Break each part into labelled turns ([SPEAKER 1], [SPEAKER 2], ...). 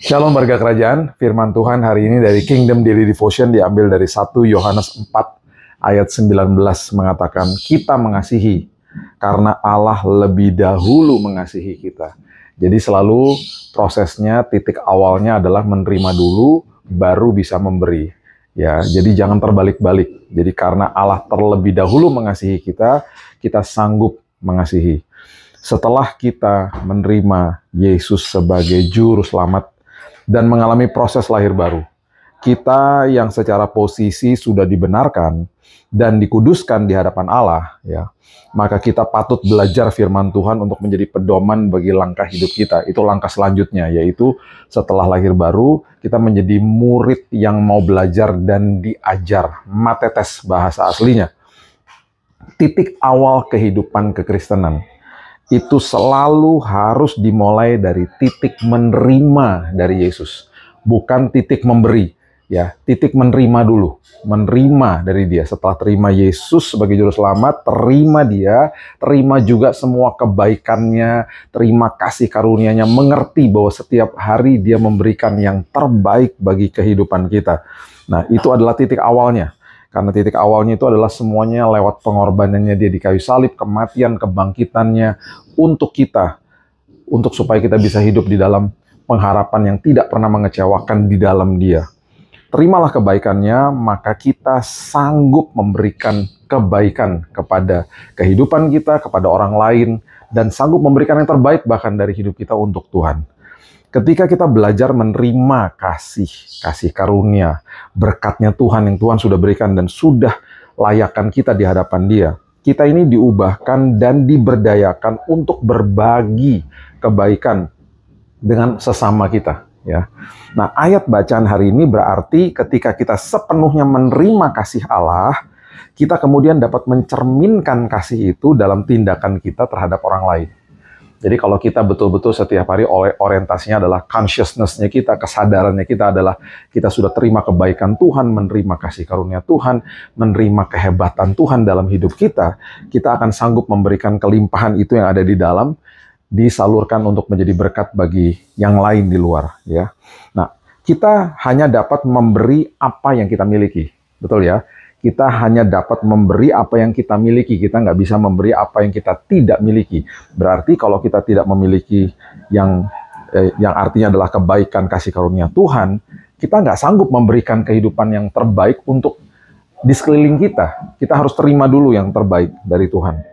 [SPEAKER 1] Shalom warga kerajaan, firman Tuhan hari ini dari Kingdom Daily Devotion diambil dari 1 Yohanes 4 ayat 19 mengatakan, kita mengasihi karena Allah lebih dahulu mengasihi kita. Jadi selalu prosesnya, titik awalnya adalah menerima dulu, baru bisa memberi. Ya, jadi jangan terbalik-balik. Jadi karena Allah terlebih dahulu mengasihi kita, kita sanggup mengasihi. Setelah kita menerima Yesus sebagai juru selamat dan mengalami proses lahir baru, kita yang secara posisi sudah dibenarkan dan dikuduskan di hadapan Allah, ya, maka kita patut belajar firman Tuhan untuk menjadi pedoman bagi langkah hidup kita. Itu langkah selanjutnya, yaitu setelah lahir baru, kita menjadi murid yang mau belajar dan diajar. Matetes bahasa aslinya. Titik awal kehidupan kekristenan itu selalu harus dimulai dari titik menerima dari Yesus, bukan titik memberi. Ya, titik menerima dulu, menerima dari Dia. Setelah terima Yesus sebagai juru selamat, terima Dia, terima juga semua kebaikannya, terima kasih karunia-Nya, mengerti bahwa setiap hari Dia memberikan yang terbaik bagi kehidupan kita. Nah, itu adalah titik awalnya. Karena titik awalnya itu adalah semuanya lewat pengorbanannya Dia di kayu salib, kematian, kebangkitannya untuk kita, untuk supaya kita bisa hidup di dalam pengharapan yang tidak pernah mengecewakan di dalam Dia. Terimalah kebaikannya, maka kita sanggup memberikan kebaikan kepada kehidupan kita, kepada orang lain, dan sanggup memberikan yang terbaik bahkan dari hidup kita untuk Tuhan. Ketika kita belajar menerima kasih karunia, berkatnya Tuhan yang Tuhan sudah berikan dan sudah layakkan kita di hadapan Dia, kita ini diubahkan dan diberdayakan untuk berbagi kebaikan dengan sesama kita. Ya. Nah, ayat bacaan hari ini berarti ketika kita sepenuhnya menerima kasih Allah, kita kemudian dapat mencerminkan kasih itu dalam tindakan kita terhadap orang lain. Jadi kalau kita betul-betul setiap hari orientasinya adalah consciousness-nya kita, kesadarannya kita adalah kita sudah terima kebaikan Tuhan, menerima kasih karunia Tuhan, menerima kehebatan Tuhan dalam hidup kita, kita akan sanggup memberikan kelimpahan itu yang ada di dalam, disalurkan untuk menjadi berkat bagi yang lain di luar. Ya. Nah, kita hanya dapat memberi apa yang kita miliki, betul ya? Kita hanya dapat memberi apa yang kita miliki. Kita nggak bisa memberi apa yang kita tidak miliki. Berarti kalau kita tidak memiliki yang artinya adalah kebaikan kasih karunia Tuhan, kita nggak sanggup memberikan kehidupan yang terbaik untuk di sekeliling kita. Kita harus terima dulu yang terbaik dari Tuhan.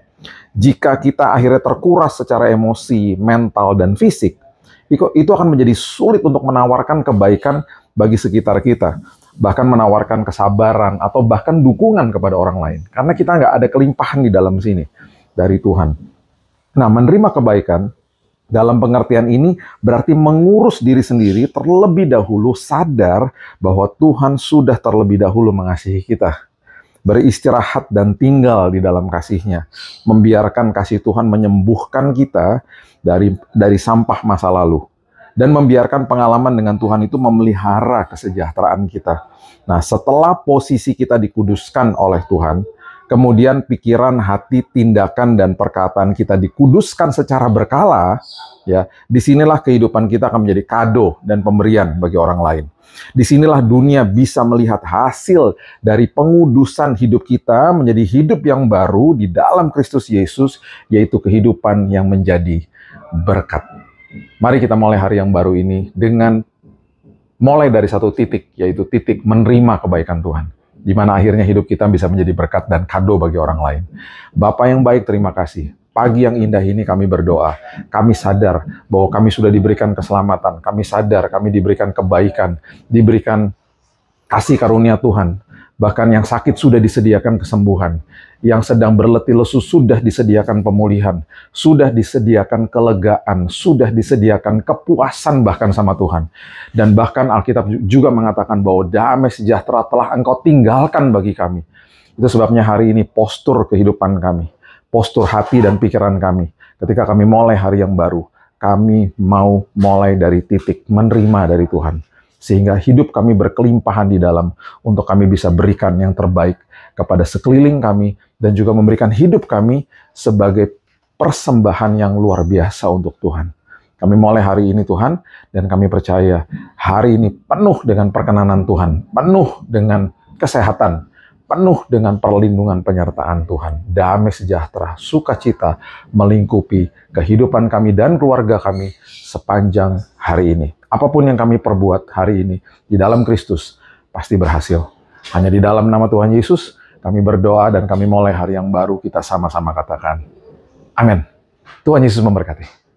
[SPEAKER 1] Jika kita akhirnya terkuras secara emosi, mental, dan fisik, itu akan menjadi sulit untuk menawarkan kebaikan bagi sekitar kita. Bahkan menawarkan kesabaran atau bahkan dukungan kepada orang lain. Karena kita nggak ada kelimpahan di dalam sini dari Tuhan. Nah, menerima kebaikan dalam pengertian ini berarti mengurus diri sendiri terlebih dahulu, sadar bahwa Tuhan sudah terlebih dahulu mengasihi kita. Beristirahat dan tinggal di dalam kasih-Nya. Membiarkan kasih Tuhan menyembuhkan kita dari sampah masa lalu. Dan membiarkan pengalaman dengan Tuhan itu memelihara kesejahteraan kita. Nah, setelah posisi kita dikuduskan oleh Tuhan, kemudian pikiran, hati, tindakan, dan perkataan kita dikuduskan secara berkala, ya, disinilah kehidupan kita akan menjadi kado dan pemberian bagi orang lain. Disinilah dunia bisa melihat hasil dari pengudusan hidup kita menjadi hidup yang baru di dalam Kristus Yesus, yaitu kehidupan yang menjadi berkat. Mari kita mulai hari yang baru ini dengan mulai dari satu titik, yaitu titik menerima kebaikan Tuhan. Di mana akhirnya hidup kita bisa menjadi berkat dan kado bagi orang lain. Bapa yang baik, terima kasih. Pagi yang indah ini kami berdoa. Kami sadar bahwa kami sudah diberikan keselamatan. Kami sadar kami diberikan kebaikan, diberikan kasih karunia Tuhan. Bahkan yang sakit sudah disediakan kesembuhan. Yang sedang berletih lesu sudah disediakan pemulihan. Sudah disediakan kelegaan. Sudah disediakan kepuasan bahkan sama Tuhan. Dan bahkan Alkitab juga mengatakan bahwa damai sejahtera telah Engkau tinggalkan bagi kami. Itu sebabnya hari ini postur kehidupan kami. Postur hati dan pikiran kami. Ketika kami mulai hari yang baru. Kami mau mulai dari titik menerima dari Tuhan. Sehingga hidup kami berkelimpahan di dalam untuk kami bisa berikan yang terbaik kepada sekeliling kami dan juga memberikan hidup kami sebagai persembahan yang luar biasa untuk Tuhan. Kami mulai hari ini Tuhan, dan kami percaya hari ini penuh dengan perkenanan Tuhan, penuh dengan kesehatan, penuh dengan perlindungan penyertaan Tuhan. Damai sejahtera, sukacita melingkupi kehidupan kami dan keluarga kami sepanjang hari ini. Apapun yang kami perbuat hari ini di dalam Kristus pasti berhasil. Hanya di dalam nama Tuhan Yesus kami berdoa dan kami mulai hari yang baru, kita sama-sama katakan amin. Tuhan Yesus memberkati.